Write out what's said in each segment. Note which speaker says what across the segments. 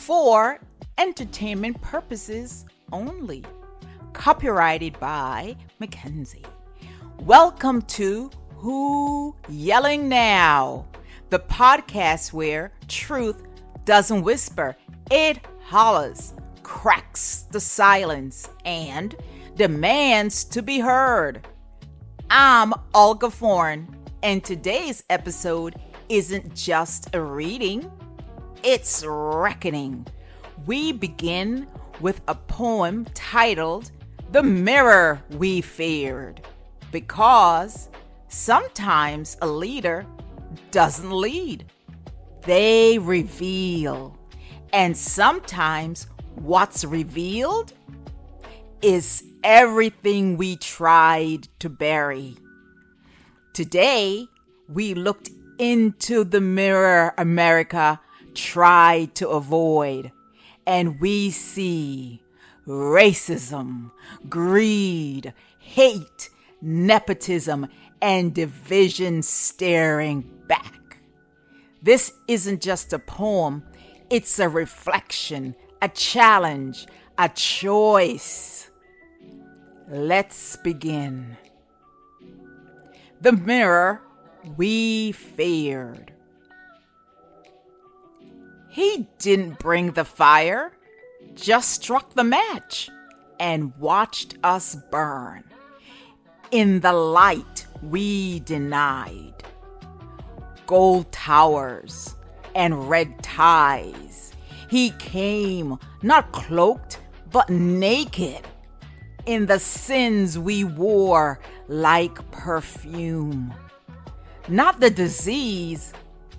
Speaker 1: for entertainment purposes only. Copyrighted by Mackenzie. Welcome to Who Yelling Now, the podcast where truth doesn't whisper, it hollers, cracks the silence, and demands to be heard. I'm Olga Foreign, and today's episode isn't just a reading, it's reckoning. We begin with a poem titled The Mirror We Feared, because sometimes a leader doesn't lead, they reveal. And sometimes what's revealed is everything we tried to bury. Today, we looked into the mirror America tried to avoid, and we see racism, greed, hate, nepotism, and division staring back. This isn't just a poem, it's a reflection, a challenge, a choice. Let's begin. The mirror we feared. He didn't bring the fire, just struck the match and watched us burn. In the light we denied. Gold towers and red ties. He came not cloaked but naked. In the sins we wore like perfume. Not the disease,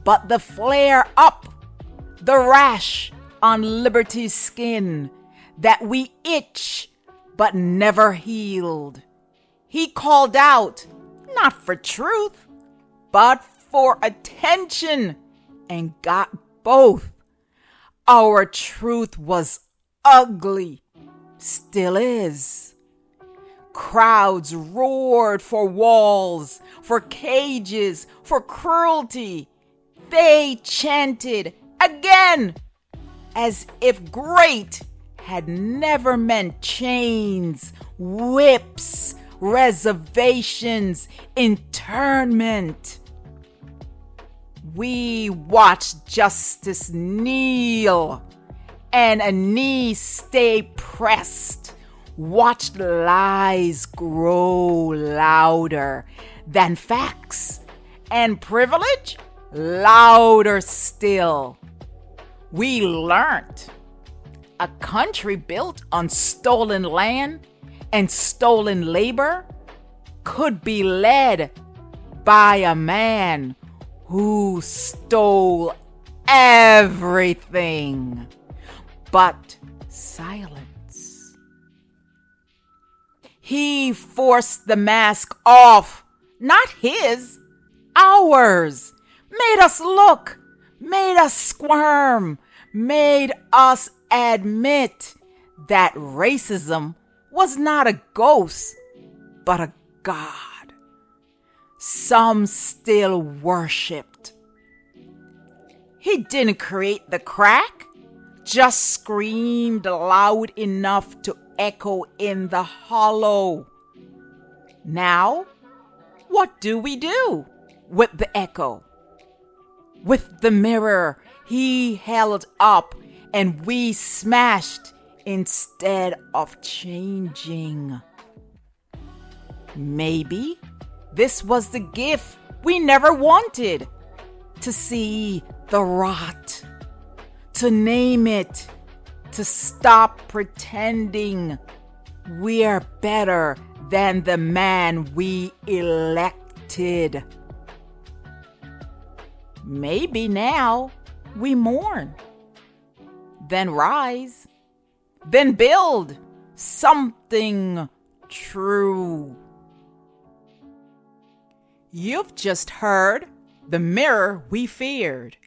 Speaker 1: but the flare up. The rash on liberty's skin that we itch but never healed. He called out, not for truth, but for attention, and got both. Our truth was ugly, still is. Crowds roared for walls, for cages, for cruelty. They chanted again, as if great had never meant chains, whips, reservations, internment. We watched justice kneel and a knee stay pressed, watched lies grow louder than facts, and privilege louder still. We learned a country built on stolen land and stolen labor could be led by a man who stole everything but silence. He forced the mask off, not his, ours, made us look, made us squirm, made us admit that racism was not a ghost, but a god. Some still worshipped. He didn't create the crack, just screamed loud enough to echo in the hollow. Now, what do we do with the echo? With the mirror he held up and we smashed instead of changing. Maybe this was the gift we never wanted, to see the rot, to name it, to stop pretending we're better than the man we elected. Maybe now we mourn, then rise, then build something true. You've just heard The Mirror We Feared,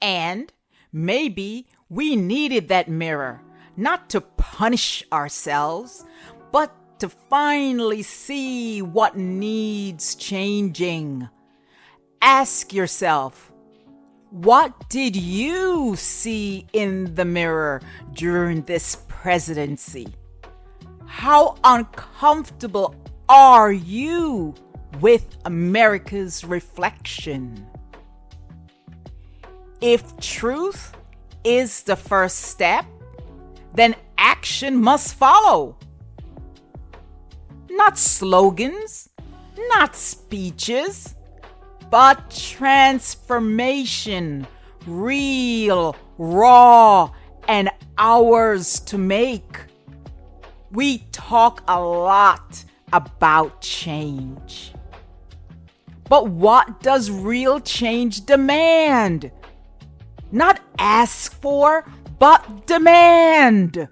Speaker 1: and maybe we needed that mirror, not to punish ourselves, but to finally see what needs changing. Ask yourself, What did you see in the mirror during this presidency? How uncomfortable are you with America's reflection? If truth is the first step, then action must follow. Not slogans, not speeches, but transformation, real, raw, and ours to make. We talk a lot about change. But what does real change demand? Not ask for, but demand.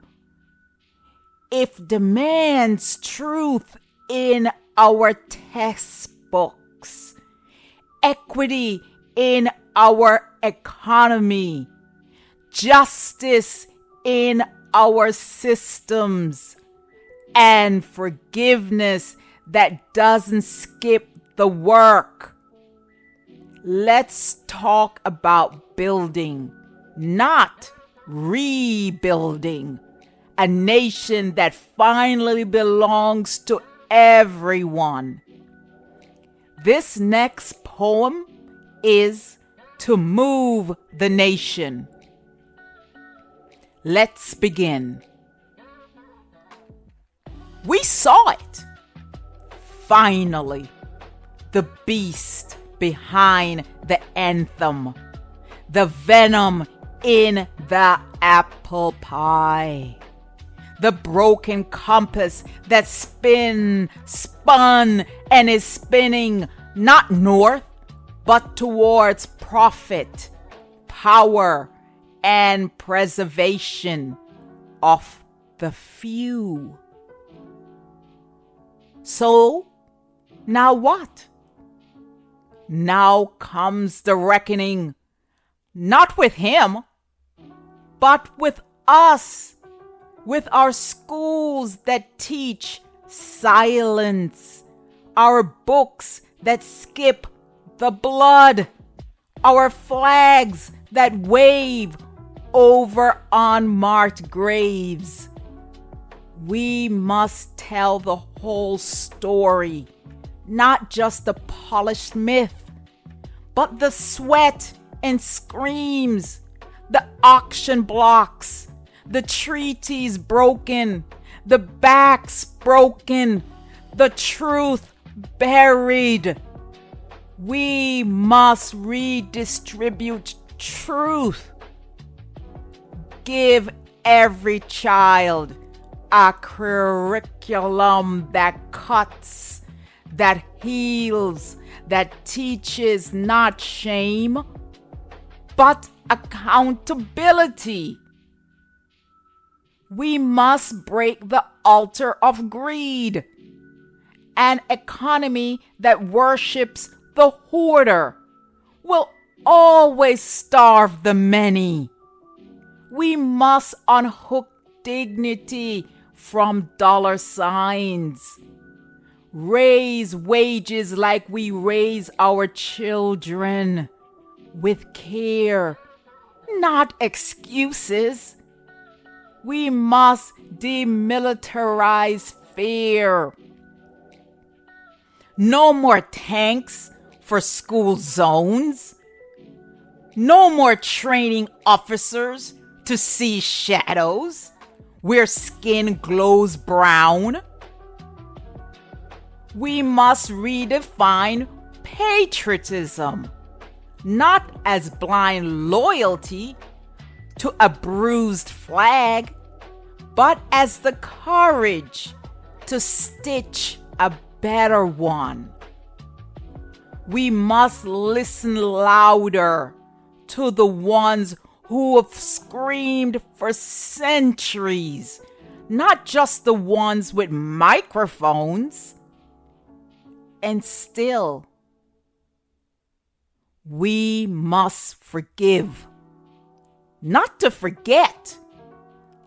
Speaker 1: If demands truth in our textbooks, equity in our economy, justice in our systems, and forgiveness that doesn't skip the work. Let's talk about building, not rebuilding, a nation that finally belongs to everyone. This next poem is to move the nation. Let's begin. We saw it. Finally, the beast behind the anthem, the venom in the apple pie, the broken compass that spun, and is spinning not north, but towards profit, power, and preservation of the few. So, now what? Now comes the reckoning, not with him, but with us, with our schools that teach silence, our books that skip the blood, our flags that wave over unmarked graves. We must tell the whole story, not just the polished myth, but the sweat and screams, the auction blocks, the treaties broken, the backs broken, the truth buried. We must redistribute truth. Give every child a curriculum that cuts, that heals, that teaches not shame, but accountability. We must break the altar of greed. An economy that worships the hoarder will always starve the many. We must unhook dignity from dollar signs. Raise wages like we raise our children, with care, not excuses. We must demilitarize fear. No more tanks for school zones. No more training officers to see shadows where skin glows brown. We must redefine patriotism, not as blind loyalty to a bruised flag, but as the courage to stitch a better one. We must listen louder to the ones who have screamed for centuries, not just the ones with microphones. And still, we must forgive, not to forget,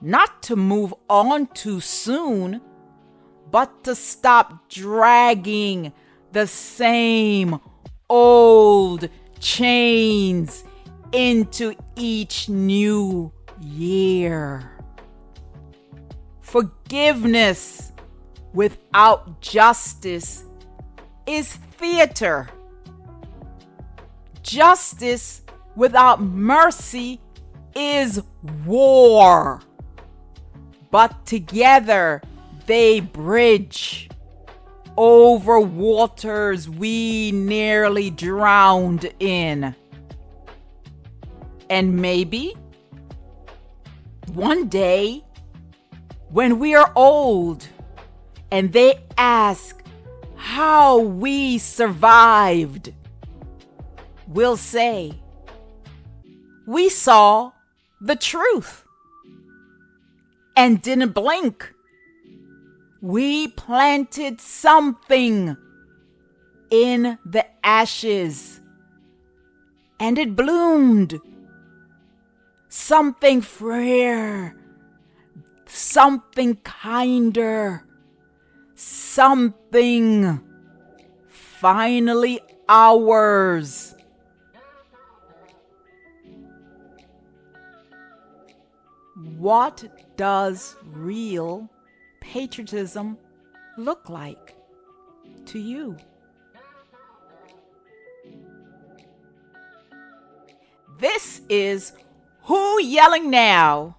Speaker 1: not to move on too soon, but to stop dragging the same old chains into each new year. Forgiveness without justice is theater. Justice without mercy is war. But together they bridge over waters we nearly drowned in. And maybe one day when we are old and they ask how we survived, we'll say, we saw the truth and didn't blink. We planted something in the ashes and it bloomed. Something freer, something kinder, something finally ours. What does real patriotism look like to you? This is Who Yelling Now?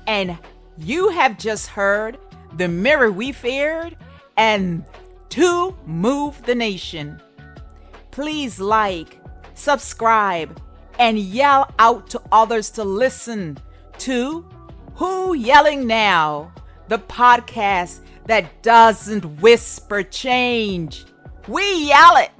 Speaker 1: And you have just heard The Mirror We Feared and To Move the Nation. Please like, subscribe, and yell out to others to listen to Who Yelling Now, the podcast that doesn't whisper change. We yell it.